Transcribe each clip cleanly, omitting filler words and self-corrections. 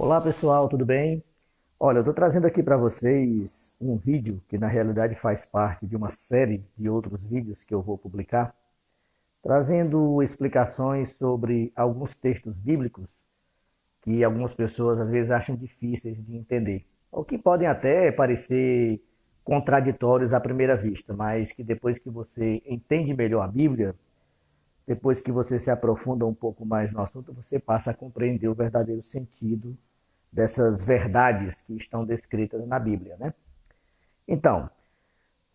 Olá pessoal, tudo bem? Olha, eu estou trazendo aqui para vocês um vídeo que na realidade faz parte de uma série de outros vídeos que eu vou publicar, trazendo explicações sobre alguns textos bíblicos que algumas pessoas às vezes acham difíceis de entender, ou que podem até parecer contraditórios à primeira vista, mas que depois que você entende melhor a Bíblia, depois que você se aprofunda um pouco mais no assunto, você passa a compreender o verdadeiro sentido dessas verdades que estão descritas na Bíblia, né? Então,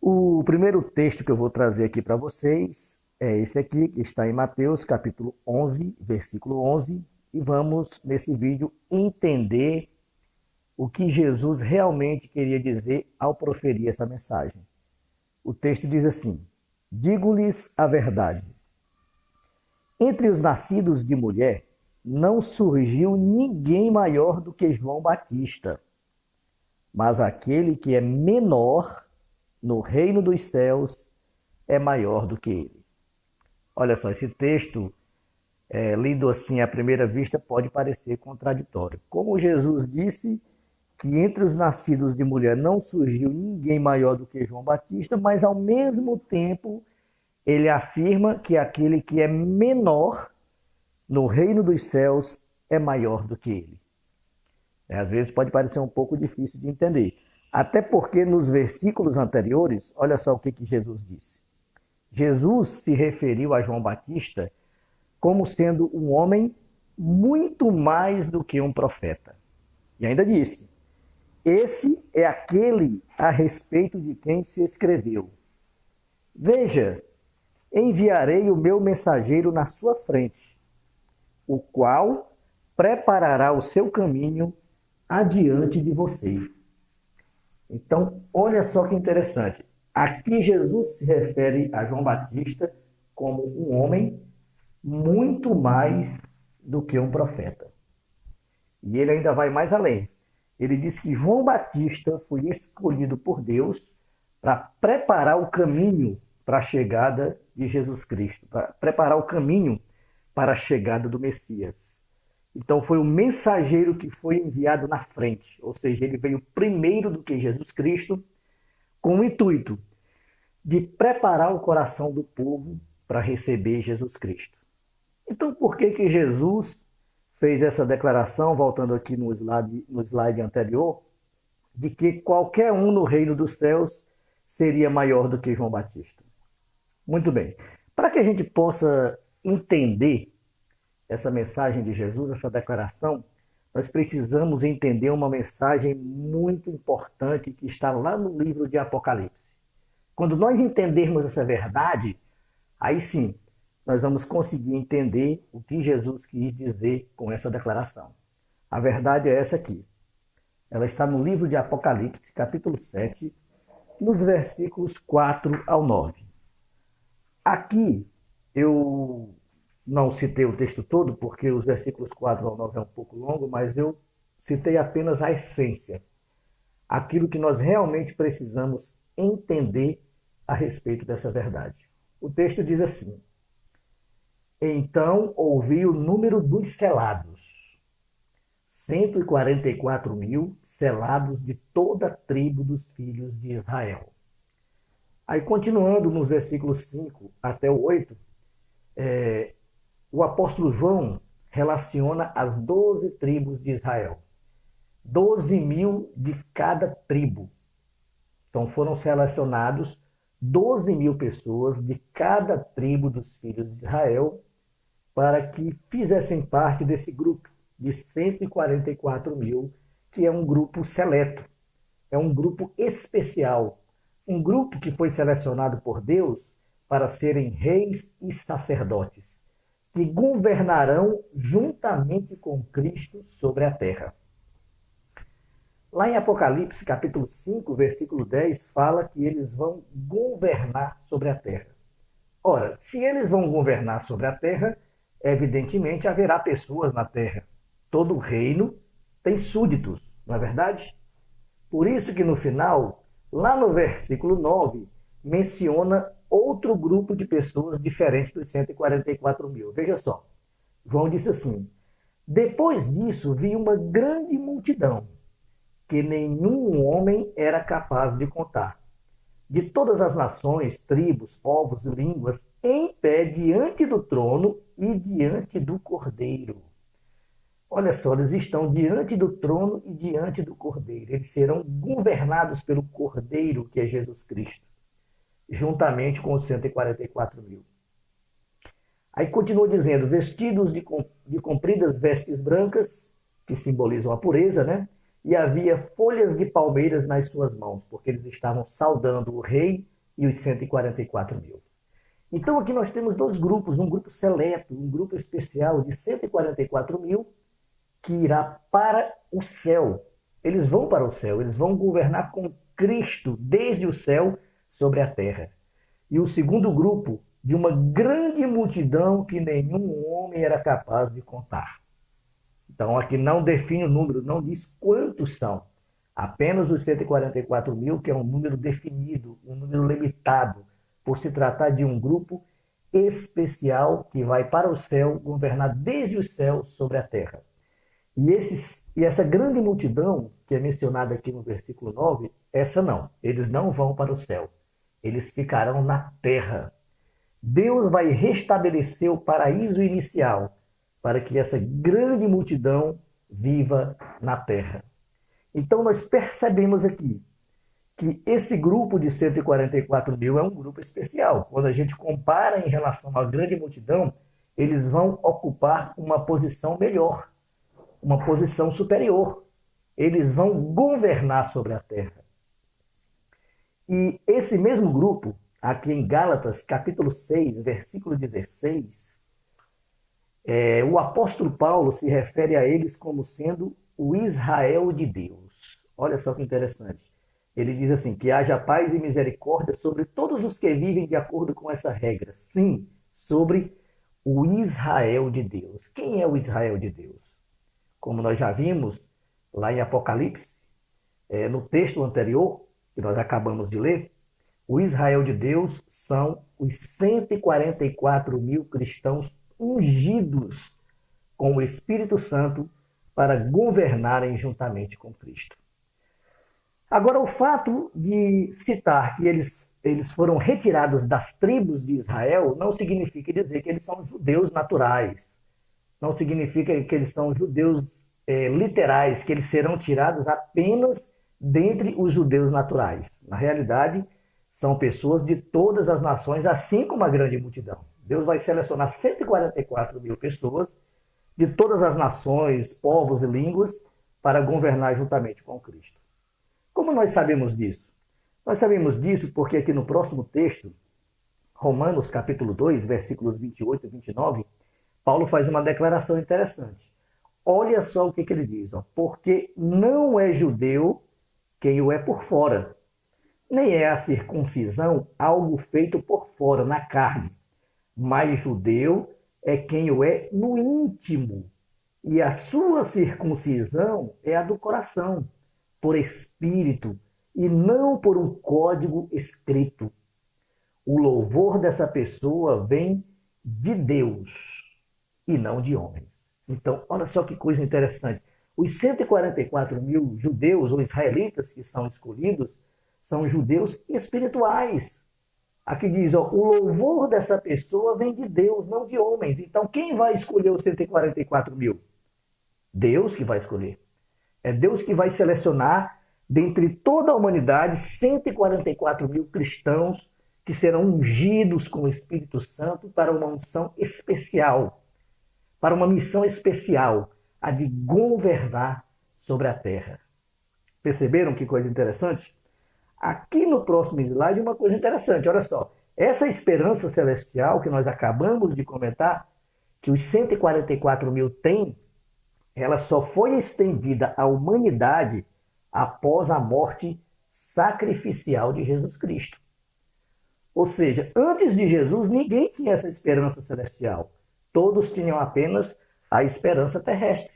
o primeiro texto que eu vou trazer aqui para vocês é esse aqui, que está em Mateus, capítulo 11, versículo 11, e vamos, nesse vídeo, entender o que Jesus realmente queria dizer ao proferir essa mensagem. O texto diz assim: digo-lhes a verdade. Entre os nascidos de mulher, não surgiu ninguém maior do que João Batista, mas aquele que é menor no reino dos céus é maior do que ele. Olha só, esse texto, lido assim à primeira vista, pode parecer contraditório. Como Jesus disse que entre os nascidos de mulher não surgiu ninguém maior do que João Batista, mas ao mesmo tempo ele afirma que aquele que é menor no reino dos céus é maior do que ele. Às vezes pode parecer um pouco difícil de entender. Até porque nos versículos anteriores, olha só o que Jesus disse. Jesus se referiu a João Batista como sendo um homem muito mais do que um profeta. E ainda disse: esse é aquele a respeito de quem se escreveu: veja, enviarei o meu mensageiro na sua frente, o qual preparará o seu caminho adiante de você. Então, olha só que interessante. Aqui Jesus se refere a João Batista como um homem muito mais do que um profeta. E ele ainda vai mais além. Ele diz que João Batista foi escolhido por Deus para preparar o caminho para a chegada de Jesus Cristo, para preparar o caminho para a chegada do Messias. Então foi o mensageiro que foi enviado na frente, ou seja, ele veio primeiro do que Jesus Cristo, com o intuito de preparar o coração do povo para receber Jesus Cristo. Então por que Jesus fez essa declaração, voltando aqui no slide anterior, de que qualquer um no reino dos céus seria maior do que João Batista? Muito bem. Para que a gente possa entender essa mensagem de Jesus, essa declaração, nós precisamos entender uma mensagem muito importante que está lá no livro de Apocalipse. Quando nós entendermos essa verdade, aí sim, nós vamos conseguir entender o que Jesus quis dizer com essa declaração. A verdade é essa aqui. Ela está no livro de Apocalipse, capítulo 7, nos versículos 4 ao 9. Aqui eu não citei o texto todo, porque os versículos 4 ao 9 é um pouco longo, mas eu citei apenas a essência, aquilo que nós realmente precisamos entender a respeito dessa verdade. O texto diz assim: então ouvi o número dos selados, 144 mil selados de toda a tribo dos filhos de Israel. Aí, continuando nos versículos 5 até o 8, o apóstolo João relaciona as 12 tribos de Israel. 12 mil de cada tribo. Então foram selecionados 12 mil pessoas de cada tribo dos filhos de Israel para que fizessem parte desse grupo de 144 mil, que é um grupo seleto, é um grupo especial, um grupo que foi selecionado por Deus para serem reis e sacerdotes, que governarão juntamente com Cristo sobre a terra. Lá em Apocalipse, capítulo 5, versículo 10, fala que eles vão governar sobre a terra. Ora, se eles vão governar sobre a terra, evidentemente haverá pessoas na terra. Todo reino tem súditos, não é verdade? Por isso que no final, lá no versículo 9, menciona outro grupo de pessoas diferente dos 144 mil. Veja só, João disse assim: Depois disso, vi uma grande multidão, que nenhum homem era capaz de contar, de todas as nações, tribos, povos e línguas, em pé diante do trono e diante do Cordeiro. Olha só, eles estão diante do trono e diante do Cordeiro. Eles serão governados pelo Cordeiro, que é Jesus Cristo, juntamente com os 144 mil. Aí continua dizendo, vestidos de compridas vestes brancas, que simbolizam a pureza, né? E havia folhas de palmeiras nas suas mãos, porque eles estavam saudando o rei e os 144 mil. Então aqui nós temos dois grupos, um grupo seleto, um grupo especial de 144 mil, que irá para o céu. Eles vão para o céu, eles vão governar com Cristo desde o céu sobre a terra. E o segundo grupo, de uma grande multidão que nenhum homem era capaz de contar. Então aqui não define o número, não diz quantos são. Apenas os 144 mil, que é um número definido, um número limitado, por se tratar de um grupo especial que vai para o céu, governar desde os céus sobre a terra. E essa grande multidão, que é mencionada aqui no versículo 9, essa não, eles não vão para o céu, eles ficarão na terra. Deus vai restabelecer o paraíso inicial para que essa grande multidão viva na terra. Então nós percebemos aqui que esse grupo de 144 mil é um grupo especial. Quando a gente compara em relação à grande multidão, eles vão ocupar uma posição melhor, uma posição superior. Eles vão governar sobre a terra. E esse mesmo grupo, aqui em Gálatas, capítulo 6, versículo 16, o apóstolo Paulo se refere a eles como sendo o Israel de Deus. Olha só que interessante. Ele diz assim, que haja paz e misericórdia sobre todos os que vivem de acordo com essa regra. Sim, sobre o Israel de Deus. Quem é o Israel de Deus? Como nós já vimos lá em Apocalipse, no texto anterior, que nós acabamos de ler, o Israel de Deus são os 144 mil cristãos ungidos com o Espírito Santo para governarem juntamente com Cristo. Agora, o fato de citar que eles foram retirados das tribos de Israel não significa dizer que eles são judeus naturais. Não significa que eles são judeus literais, que eles serão tirados apenas dentre os judeus naturais. Na realidade, são pessoas de todas as nações, assim como a grande multidão. Deus vai selecionar 144 mil pessoas de todas as nações, povos e línguas para governar juntamente com Cristo. Como nós sabemos disso? Nós sabemos disso porque aqui no próximo texto, Romanos capítulo 2, versículos 28 e 29, Paulo faz uma declaração interessante. Olha só o que ele diz. Porque não é judeu quem o é por fora, nem é a circuncisão algo feito por fora, na carne, mas judeu é quem o é no íntimo, e a sua circuncisão é a do coração, por espírito, e não por um código escrito. O louvor dessa pessoa vem de Deus e não de homens. Então, olha só que coisa interessante. Os 144 mil judeus ou israelitas que são escolhidos são judeus espirituais. Aqui diz, o louvor dessa pessoa vem de Deus, não de homens. Então, quem vai escolher os 144 mil? Deus que vai escolher. É Deus que vai selecionar, dentre toda a humanidade, 144 mil cristãos que serão ungidos com o Espírito Santo para uma unção especial, para uma missão especial, a de governar sobre a terra. Perceberam que coisa interessante? Aqui no próximo slide, uma coisa interessante, olha só. Essa esperança celestial que nós acabamos de comentar, que os 144 mil têm, ela só foi estendida à humanidade após a morte sacrificial de Jesus Cristo. Ou seja, antes de Jesus, ninguém tinha essa esperança celestial. Todos tinham apenas a esperança terrestre.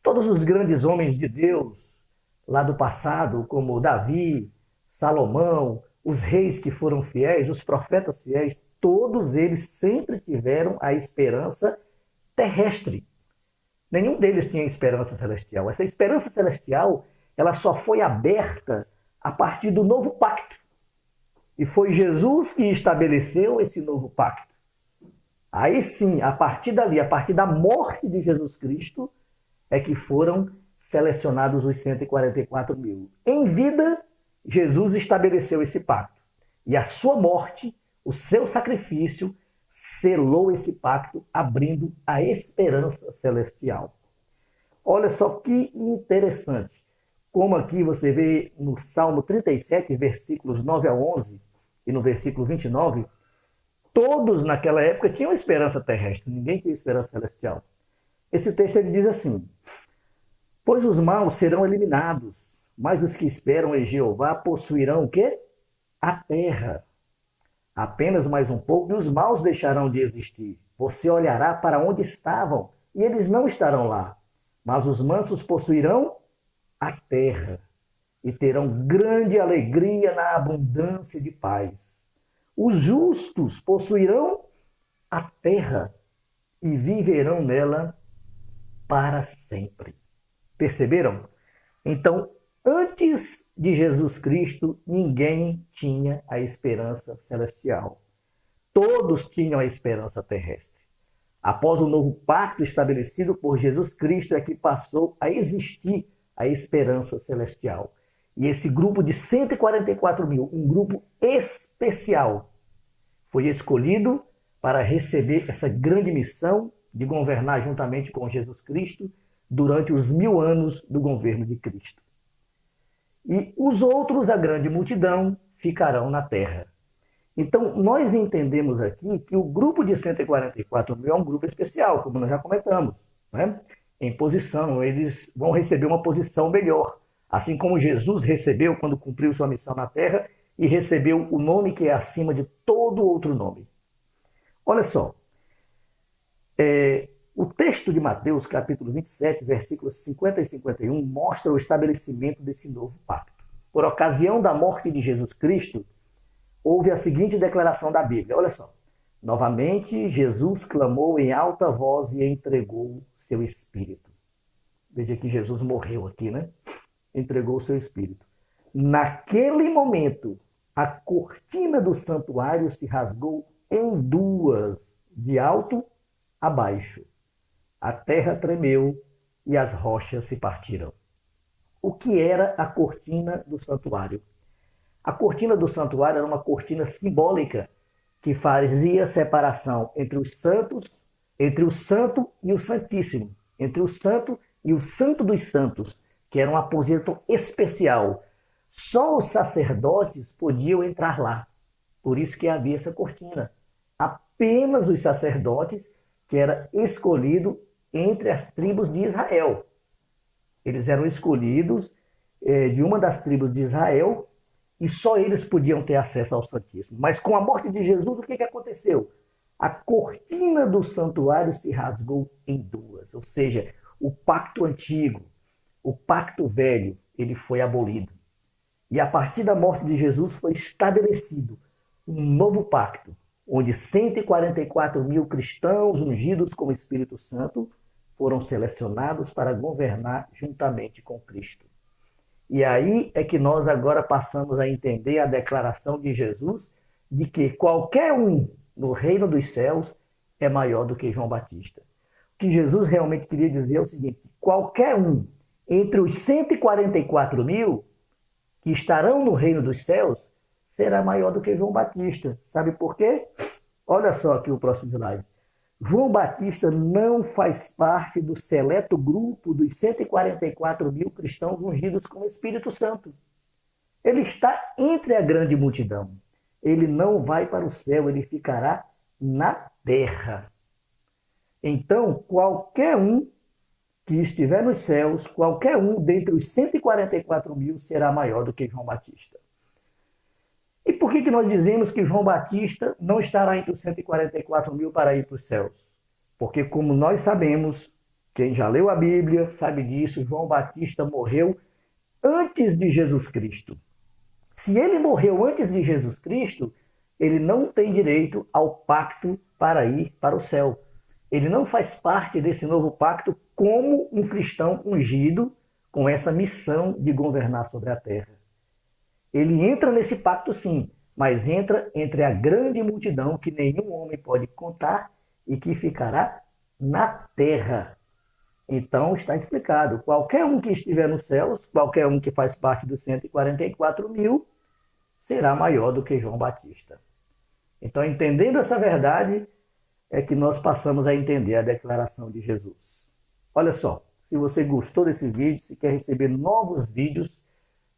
Todos os grandes homens de Deus, lá do passado, como Davi, Salomão, os reis que foram fiéis, os profetas fiéis, todos eles sempre tiveram a esperança terrestre. Nenhum deles tinha esperança celestial. Essa esperança celestial, ela só foi aberta a partir do novo pacto. E foi Jesus que estabeleceu esse novo pacto. Aí sim, a partir dali, a partir da morte de Jesus Cristo, é que foram selecionados os 144 mil. Em vida, Jesus estabeleceu esse pacto. E a sua morte, o seu sacrifício, selou esse pacto, abrindo a esperança celestial. Olha só que interessante. Como aqui você vê no Salmo 37, versículos 9 a 11, e no versículo 29, todos naquela época tinham esperança terrestre, ninguém tinha esperança celestial. Esse texto ele diz assim: pois os maus serão eliminados, mas os que esperam em Jeová possuirão o quê? A terra. Apenas mais um pouco e os maus deixarão de existir. Você olhará para onde estavam e eles não estarão lá. Mas os mansos possuirão a terra e terão grande alegria na abundância de paz. Os justos possuirão a terra e viverão nela para sempre. Perceberam? Então, antes de Jesus Cristo, ninguém tinha a esperança celestial. Todos tinham a esperança terrestre. Após o novo pacto estabelecido por Jesus Cristo, é que passou a existir a esperança celestial. E esse grupo de 144 mil, um grupo especial, foi escolhido para receber essa grande missão de governar juntamente com Jesus Cristo durante os 1000 anos do governo de Cristo. E os outros, a grande multidão, ficarão na terra. Então, nós entendemos aqui que o grupo de 144 mil é um grupo especial, como nós já comentamos, né? Em posição, eles vão receber uma posição melhor, assim como Jesus recebeu quando cumpriu sua missão na terra e recebeu o nome que é acima de todo outro nome. Olha só, o texto de Mateus, capítulo 27, versículos 50 e 51, mostra o estabelecimento desse novo pacto. Por ocasião da morte de Jesus Cristo, houve a seguinte declaração da Bíblia. Olha só. Novamente, Jesus clamou em alta voz e entregou seu espírito. Veja que Jesus morreu aqui, né? Entregou seu espírito. Naquele momento, a cortina do santuário se rasgou em duas, de alto a baixo. A terra tremeu e as rochas se partiram. O que era a cortina do santuário? A cortina do santuário era uma cortina simbólica que fazia separação entre os santos, entre o santo e o santíssimo, entre o santo e o santo dos santos, que era um aposento especial. Só os sacerdotes podiam entrar lá. Por isso que havia essa cortina. Apenas os sacerdotes que eram escolhidos entre as tribos de Israel. Eles eram escolhidos de uma das tribos de Israel e só eles podiam ter acesso ao Santíssimo. Mas com a morte de Jesus, o que aconteceu? A cortina do santuário se rasgou em duas. Ou seja, o pacto antigo, o pacto velho, ele foi abolido. E a partir da morte de Jesus foi estabelecido um novo pacto, onde 144 mil cristãos ungidos com o Espírito Santo foram selecionados para governar juntamente com Cristo. E aí é que nós agora passamos a entender a declaração de Jesus de que qualquer um no reino dos céus é maior do que João Batista. O que Jesus realmente queria dizer é o seguinte: qualquer um entre os 144 mil que estarão no reino dos céus será maior do que João Batista. Sabe por quê? Olha só aqui o próximo slide. João Batista não faz parte do seleto grupo dos 144 mil cristãos ungidos com o Espírito Santo. Ele está entre a grande multidão. Ele não vai para o céu, ele ficará na terra. Então, qualquer um que estiver nos céus, qualquer um dentre os 144 mil será maior do que João Batista. E por que nós dizemos que João Batista não estará entre os 144 mil para ir para os céus? Porque, como nós sabemos, quem já leu a Bíblia sabe disso, João Batista morreu antes de Jesus Cristo. Se ele morreu antes de Jesus Cristo, ele não tem direito ao pacto para ir para o céu. Ele não faz parte desse novo pacto como um cristão ungido com essa missão de governar sobre a terra. Ele entra nesse pacto sim, mas entra entre a grande multidão que nenhum homem pode contar e que ficará na terra. Então está explicado, qualquer um que estiver nos céus, qualquer um que faz parte dos 144 mil, será maior do que João Batista. Então, entendendo essa verdade, é que nós passamos a entender a declaração de Jesus. Olha só, se você gostou desse vídeo, se quer receber novos vídeos,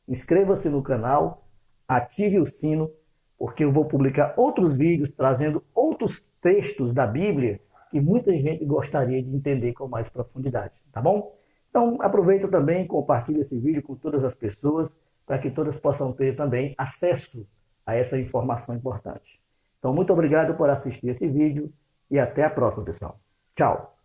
inscreva-se no canal, ative o sino, porque eu vou publicar outros vídeos trazendo outros textos da Bíblia que muita gente gostaria de entender com mais profundidade, tá bom? Então, aproveita também e compartilha esse vídeo com todas as pessoas, para que todas possam ter também acesso a essa informação importante. Então, muito obrigado por assistir esse vídeo e até a próxima, pessoal. Tchau!